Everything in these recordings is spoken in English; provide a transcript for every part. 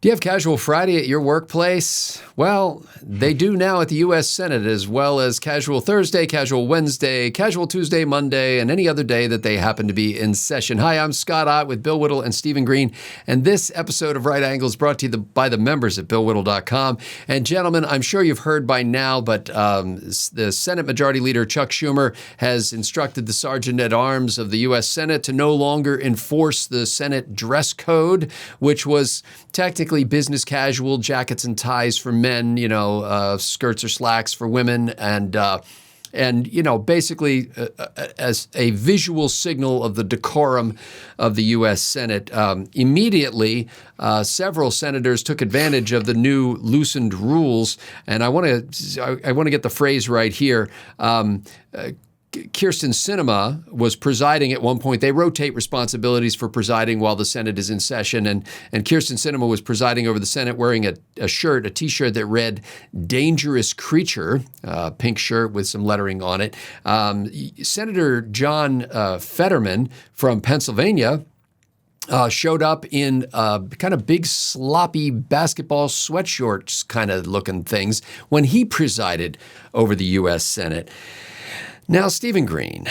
Do you have Casual Friday at your workplace? Well, they do now at the U.S. Senate, as well as Casual Thursday, Casual Wednesday, Casual Tuesday, Monday, and any other day that they happen to be in session. Hi, I'm Scott Ott with Bill Whittle and Stephen Green, and this episode of Right Angle is brought to you by the members at BillWhittle.com. And gentlemen, I'm sure you've heard by now, but the Senate Majority Leader Chuck Schumer has instructed the Sergeant at Arms of the U.S. Senate to no longer enforce the Senate dress code, which was technically business casual, jackets and ties for men, skirts or slacks for women, and basically as a visual signal of the decorum of the U.S. Senate. Immediately, several senators took advantage of the new loosened rules, and I want to get the phrase right here. Kyrsten Sinema was presiding at one point. They rotate responsibilities for presiding while the Senate is in session. And Kyrsten Sinema was presiding over the Senate wearing a T-shirt that read "Dangerous Creature," pink shirt with some lettering on it. Senator John Fetterman from Pennsylvania showed up in kind of big, sloppy basketball sweatshorts kind of looking things when he presided over the U.S. Senate. Now, Stephen Green,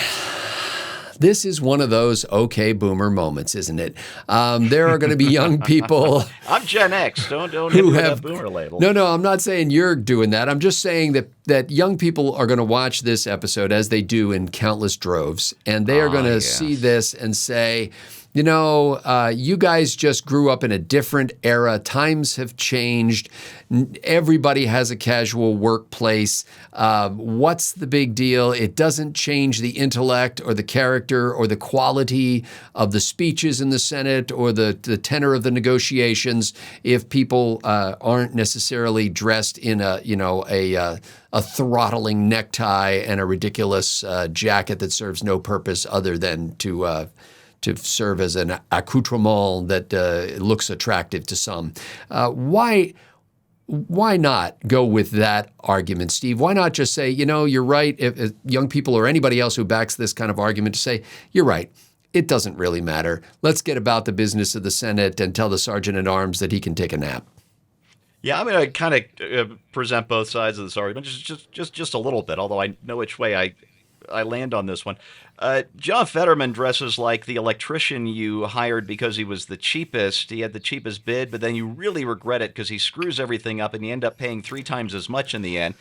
this is one of those okay boomer moments, isn't it? There are going to be young people. I'm Gen X. Don't hit me with that boomer label. No, I'm not saying you're doing that. I'm just saying that young people are going to watch this episode as they do in countless droves, and they are going to see this and say, you guys just grew up in a different era. Times have changed. Everybody has a casual workplace. What's the big deal? It doesn't change the intellect or the character or the quality of the speeches in the Senate or the tenor of the negotiations if people aren't necessarily dressed in a throttling necktie and a ridiculous jacket that serves no purpose other than to serve as an accoutrement that looks attractive to some. Why not go with that argument, Steve? Why not just say, you're right, if young people or anybody else who backs this kind of argument to say, you're right, it doesn't really matter. Let's get about the business of the Senate and tell the Sergeant at Arms that he can take a nap. Yeah, I'm going to kind of present both sides of this argument, just a little bit, although I know which way I land on this one. John Fetterman dresses like the electrician you hired because he was the cheapest. He had the cheapest bid, but then you really regret it because he screws everything up and you end up paying 3 times as much in the end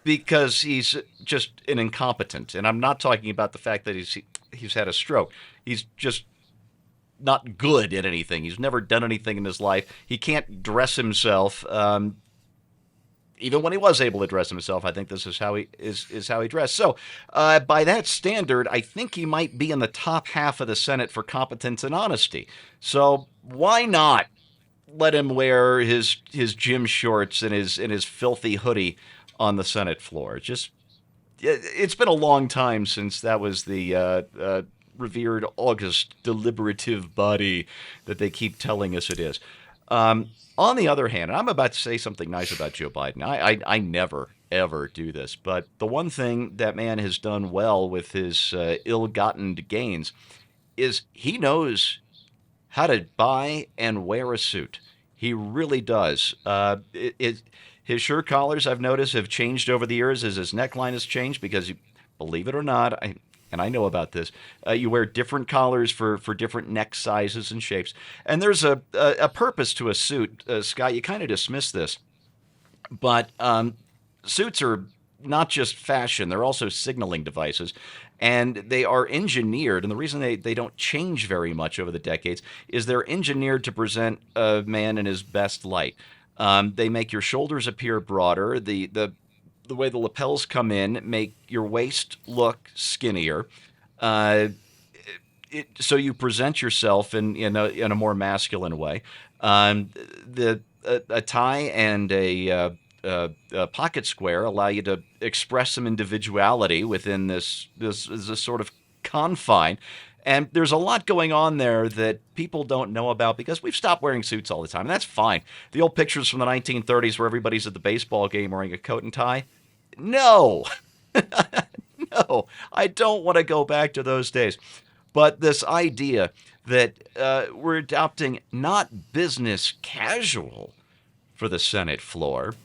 because he's just an incompetent. And I'm not talking about the fact that he's had a stroke. He's just not good at anything. He's never done anything in his life. He can't dress himself. Even when he was able to dress himself, I think this is how he dressed. So, by that standard, I think he might be in the top half of the Senate for competence and honesty. So, why not let him wear his gym shorts and his filthy hoodie on the Senate floor? It's been a long time since that was the revered august deliberative body that they keep telling us it is. On the other hand, and I'm about to say something nice about Joe Biden. I never, ever do this. But the one thing that man has done well with his ill-gotten gains is he knows how to buy and wear a suit. He really does. His shirt collars, I've noticed, have changed over the years as his neckline has changed because, believe it or not, and I know about this, you wear different collars for different neck sizes and shapes. And there's a purpose to a suit. Scott, you kind of dismiss this. But suits are not just fashion. They're also signaling devices. And they are engineered, and the reason they don't change very much over the decades is they're engineered to present a man in his best light. They make your shoulders appear broader. The way the lapels come in make your waist look skinnier, so you present yourself in a more masculine way. A tie and a pocket square allow you to express some individuality within this sort of confine. And there's a lot going on there that people don't know about because we've stopped wearing suits all the time. And that's fine. The old pictures from the 1930s where everybody's at the baseball game wearing a coat and tie. No. No, I don't want to go back to those days. But this idea that we're adopting not business casual for the Senate floor,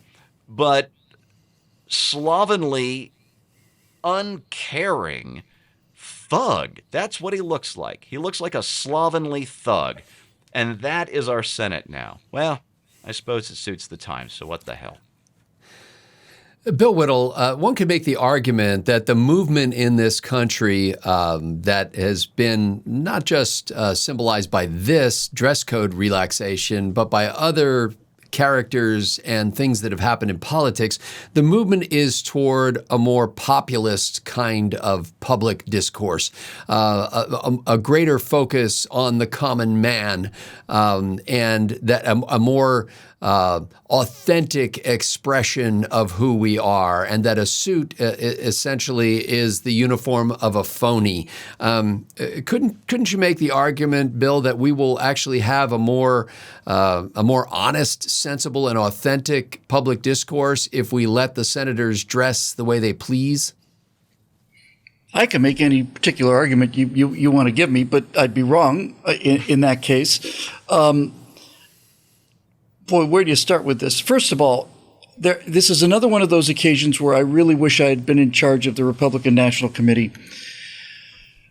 but slovenly, uncaring thug. That's what he looks like. He looks like a slovenly thug. And that is our Senate now. Well, I suppose it suits the times, so what the hell? Bill Whittle, one could make the argument that the movement in this country that has been not just symbolized by this dress code relaxation, but by other characters and things that have happened in politics, the movement is toward a more populist kind of public discourse, a greater focus on the common man, and that a more authentic expression of who we are, and that a suit essentially is the uniform of a phony. Couldn't you make the argument, Bill, that we will actually have a more honest, sensible, and authentic public discourse if we let the senators dress the way they please? I can make any particular argument you want to give me, but I'd be wrong in that case. Boy, where do you start with this? First of all, this is another one of those occasions where I really wish I had been in charge of the Republican National Committee.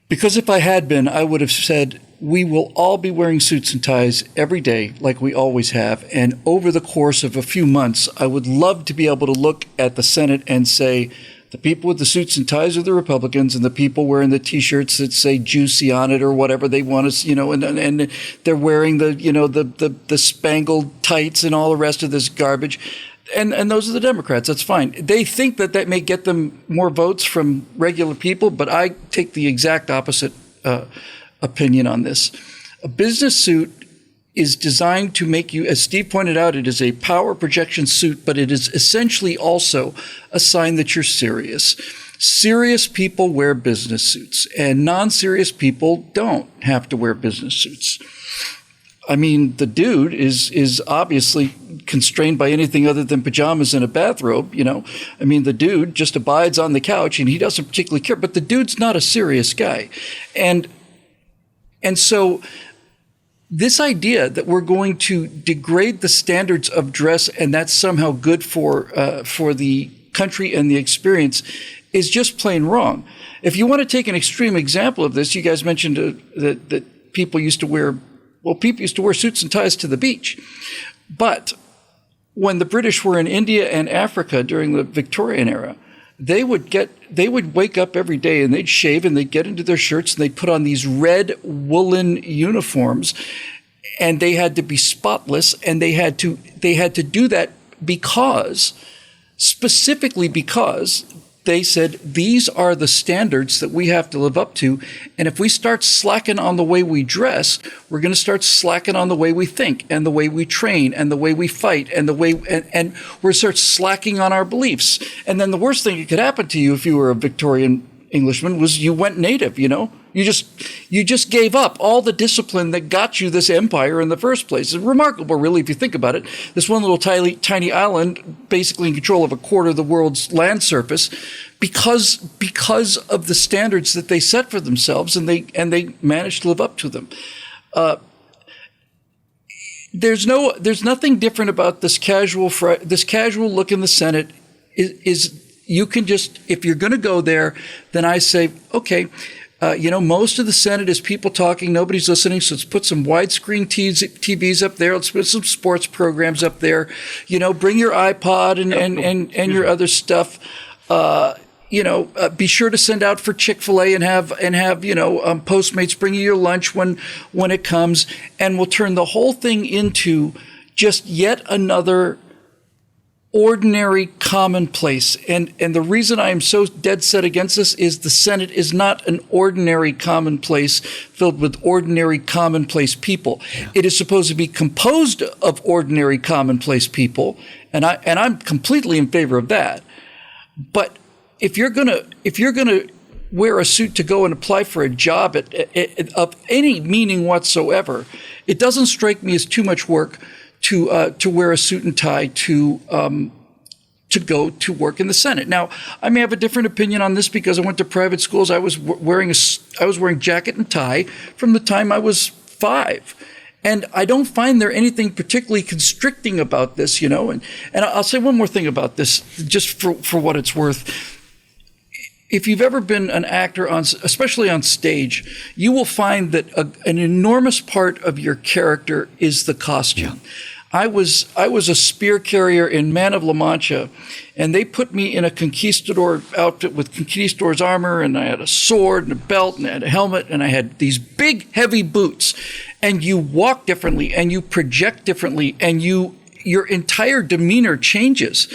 Because if I had been, I would have said, we will all be wearing suits and ties every day like we always have. And over the course of a few months, I would love to be able to look at the Senate and say, the people with the suits and ties are the Republicans, and the people wearing the T-shirts that say "juicy" on it or whatever they want us, and they're wearing the spangled tights and all the rest of this garbage, and those are the Democrats. That's fine. They think that may get them more votes from regular people, but I take the exact opposite opinion on this. A business suit is designed to make you, as Steve pointed out, it is a power projection suit, but it is essentially also a sign that you're serious. Serious people wear business suits, and non-serious people don't have to wear business suits. I mean, the dude is obviously constrained by anything other than pajamas and a bathrobe, I mean, the dude just abides on the couch, and he doesn't particularly care, but the dude's not a serious guy. And so this idea that we're going to degrade the standards of dress and that's somehow good for the country and the experience is just plain wrong. If you want to take an extreme example of this, you guys mentioned that people used to wear suits and ties to the beach. But when the British were in India and Africa during the Victorian era, they would wake up every day and they'd shave and they'd get into their shirts and they'd put on these red woolen uniforms, and they had to be spotless, and they had to do that specifically because they said these are the standards that we have to live up to, and if we start slacking on the way we dress, we're going to start slacking on the way we think and the way we train and the way we fight and and we're start slacking on our beliefs. And then the worst thing that could happen to you if you were a Victorian Englishman was you went native. You just gave up all the discipline that got you this empire in the first place. It's remarkable, really, if you think about it. This one little tiny island, basically in control of a quarter of the world's land surface, because of the standards that they set for themselves, and they managed to live up to them. There's nothing different about this casual look in the Senate. Is you can just, if you're going to go there, then I say, okay. Most of the Senate is people talking. Nobody's listening. So let's put some widescreen TVs up there. Let's put some sports programs up there. Bring your iPod and your other stuff. Be sure to send out for Chick-fil-A and have Postmates bring you your lunch when it comes. And we'll turn the whole thing into just yet another ordinary commonplace. And the reason I am so dead set against this is the Senate is not an ordinary commonplace filled with ordinary commonplace people. Yeah. It is supposed to be composed of ordinary commonplace people, and I'm completely in favor of that. But if you're gonna wear a suit to go and apply for a job of any meaning whatsoever, it doesn't strike me as too much work to wear a suit and tie to to go to work in the Senate. Now, I may have a different opinion on this because I went to private schools. I was wearing jacket and tie from the time I was 5. And I don't find there anything particularly constricting about this, you know. And I'll say one more thing about this, just for what it's worth. If you've ever been an actor, especially on stage, you will find that an enormous part of your character is the costume. Yeah. I was a spear carrier in Man of La Mancha, and they put me in a conquistador outfit with conquistador's armor, and I had a sword and a belt, and I had a helmet, and I had these big, heavy boots. And you walk differently, and you project differently, and your entire demeanor changes.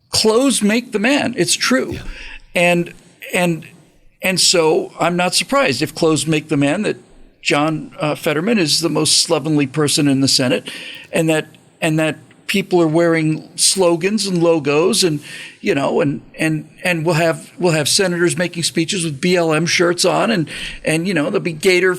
Clothes make the man. It's true. Yeah. And so I'm not surprised if clothes make the man that John Fetterman is the most slovenly person in the Senate, and that people are wearing slogans and logos, and you know, and we'll have senators making speeches with BLM shirts on, and you know, there'll be Gator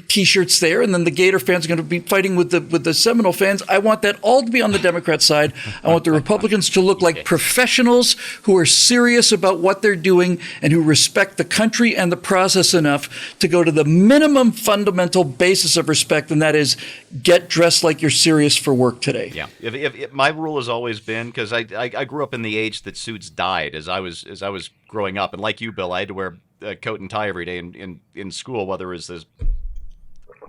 T-shirts there, and then the Gator fans are going to be fighting with the Seminole fans. I want that all to be on the Democrat side. I want the Republicans to look like professionals who are serious about what they're doing and who respect the country and the process enough to go to the minimum fundamental basis of respect, and that is get dressed like you're serious for work today. Yeah. If my rule has always been, because I grew up in the age that suits died as I was growing up, and like you, Bill, I had to wear a coat and tie every day in school, whether it was this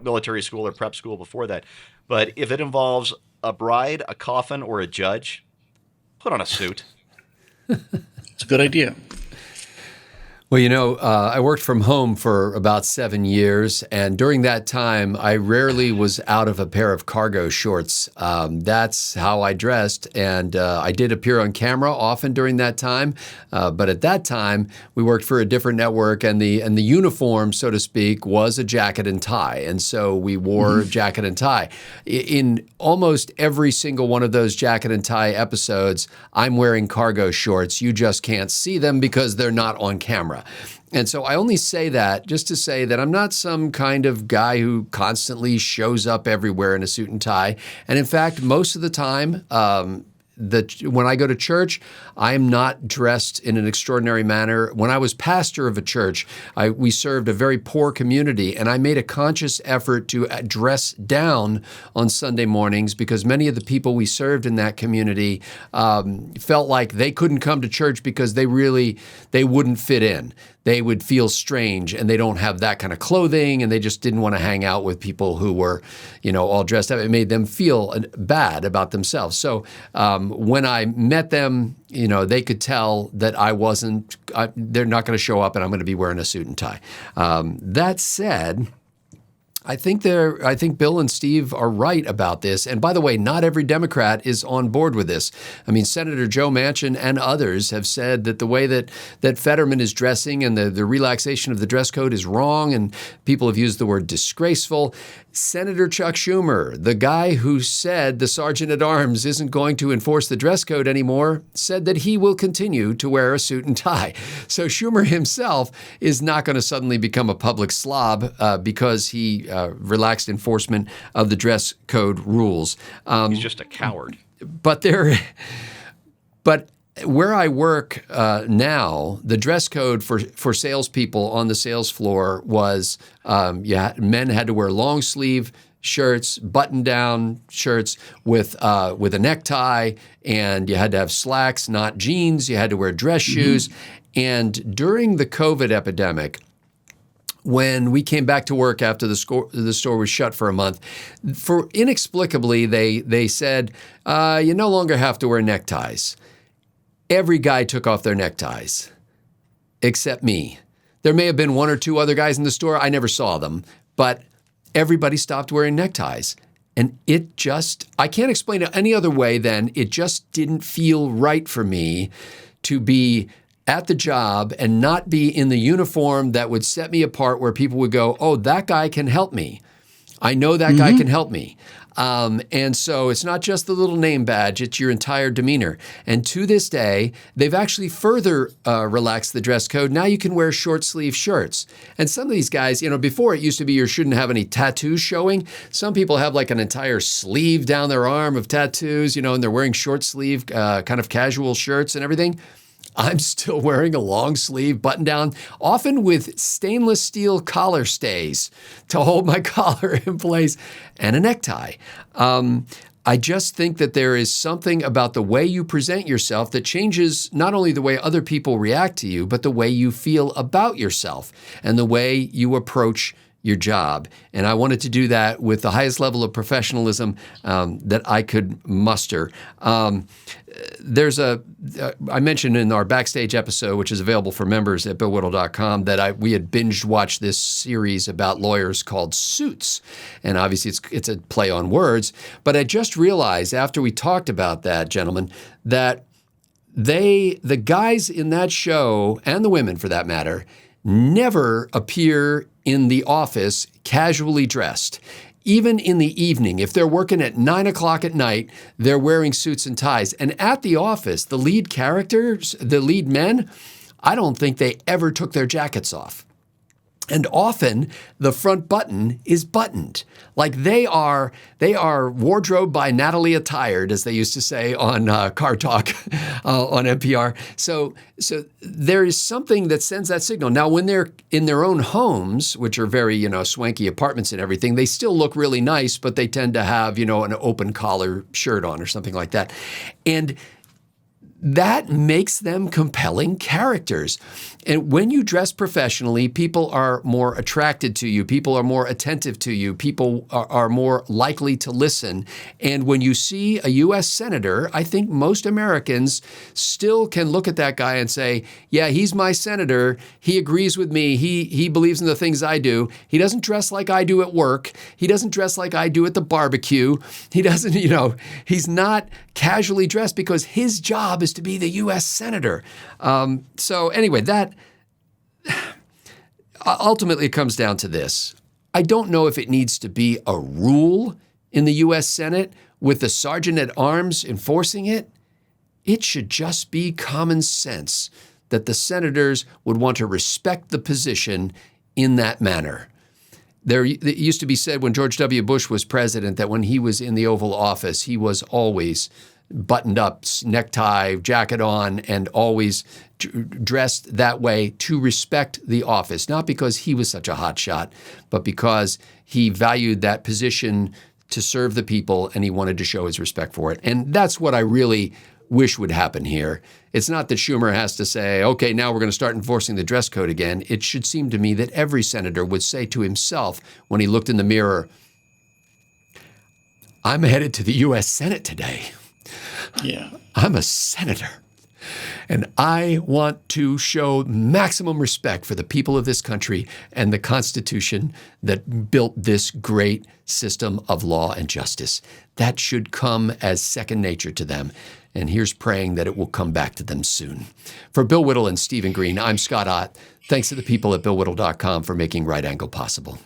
military school or prep school before that. But if it involves a bride, a coffin, or a judge, put on a suit. It's a good idea. Well, you know, I worked from home for about 7 years, and during that time, I rarely was out of a pair of cargo shorts. That's how I dressed, and I did appear on camera often during that time. But at that time, we worked for a different network, and the uniform, so to speak, was a jacket and tie, and so we wore jacket and tie. In almost every single one of those jacket and tie episodes, I'm wearing cargo shorts. You just can't see them because they're not on camera. And so I only say that just to say that I'm not some kind of guy who constantly shows up everywhere in a suit and tie. And in fact, most of the time, when I go to church, I am not dressed in an extraordinary manner. When I was pastor of a church, we served a very poor community, and I made a conscious effort to dress down on Sunday mornings because many of the people we served in that community felt like they couldn't come to church because they wouldn't fit in. They would feel strange, and they don't have that kind of clothing, and they just didn't want to hang out with people who were, you know, all dressed up. It made them feel bad about themselves. So when I met them, you know, they could tell that they're not going to show up and I'm going to be wearing a suit and tie. That said, I think Bill and Steve are right about this. And by the way, not every Democrat is on board with this. I mean, Senator Joe Manchin and others have said that the way that Fetterman is dressing and the relaxation of the dress code is wrong, and people have used the word disgraceful. Senator Chuck Schumer, the guy who said the sergeant at arms isn't going to enforce the dress code anymore, said that he will continue to wear a suit and tie. So Schumer himself is not going to suddenly become a public slob because he relaxed enforcement of the dress code rules. He's just a coward. But where I work now, the dress code for salespeople on the sales floor was men had to wear long sleeve shirts, button-down shirts with a necktie, and you had to have slacks, not jeans. You had to wear dress shoes. And during the COVID epidemic, when we came back to work after the store was shut for a month, inexplicably they said, you no longer have to wear neckties. Every guy took off their neckties, except me. There may have been one or two other guys in the store. I never saw them, but everybody stopped wearing neckties. And I can't explain it any other way than it just didn't feel right for me to be at the job and not be in the uniform that would set me apart, where people would go, oh, that guy can help me. I know that guy can help me. And so it's not just the little name badge, it's your entire demeanor. And to this day, they've actually further relaxed the dress code. Now you can wear short sleeve shirts. And some of these guys, before it used to be you shouldn't have any tattoos showing. Some people have like an entire sleeve down their arm of tattoos, and they're wearing short sleeve kind of casual shirts and everything. I'm still wearing a long sleeve button down, often with stainless steel collar stays to hold my collar in place, and a necktie. I just think that there is something about the way you present yourself that changes not only the way other people react to you, but the way you feel about yourself and the way you approach your job. And I wanted to do that with the highest level of professionalism that I could muster. I mentioned in our backstage episode, which is available for members at BillWhittle.com, that we had binge watched this series about lawyers called Suits. And obviously it's a play on words. But I just realized after we talked about that, gentlemen, that the guys in that show, and the women for that matter, never appear in the office casually dressed. Even in the evening, if they're working at 9 o'clock at night, they're wearing suits and ties. And at the office, the lead characters, the lead men, I don't think they ever took their jackets off. And often the front button is buttoned. Like they are wardrobe by Natalie attired, as they used to say on Car Talk on NPR. So there is something that sends that signal. Now, when they're in their own homes, which are very, swanky apartments and everything, they still look really nice, but they tend to have, an open collar shirt on or something like that. And that makes them compelling characters. And when you dress professionally, people are more attracted to you. People are more attentive to you. People are more likely to listen. And when you see a U.S. senator, I think most Americans still can look at that guy and say, yeah, he's my senator. He agrees with me. He believes in the things I do. He doesn't dress like I do at work. He doesn't dress like I do at the barbecue. He doesn't, he's not casually dressed because his job is to be the U.S. senator. So anyway, that ultimately comes down to this. I don't know if it needs to be a rule in the U.S. Senate with the sergeant at arms enforcing it. It should just be common sense that the senators would want to respect the position in that manner. It used to be said when George W. Bush was president that when he was in the Oval Office, he was always buttoned up, necktie, jacket on, and always dressed that way to respect the office, not because he was such a hotshot, but because he valued that position to serve the people and he wanted to show his respect for it. And that's what I really wish would happen here. It's not that Schumer has to say, okay, now we're going to start enforcing the dress code again. It should seem to me that every senator would say to himself when he looked in the mirror, I'm headed to the U.S. Senate today. Yeah. I'm a senator. And I want to show maximum respect for the people of this country and the Constitution that built this great system of law and justice. That should come as second nature to them. And here's praying that it will come back to them soon. For Bill Whittle and Stephen Green, I'm Scott Ott. Thanks to the people at BillWhittle.com for making Right Angle possible.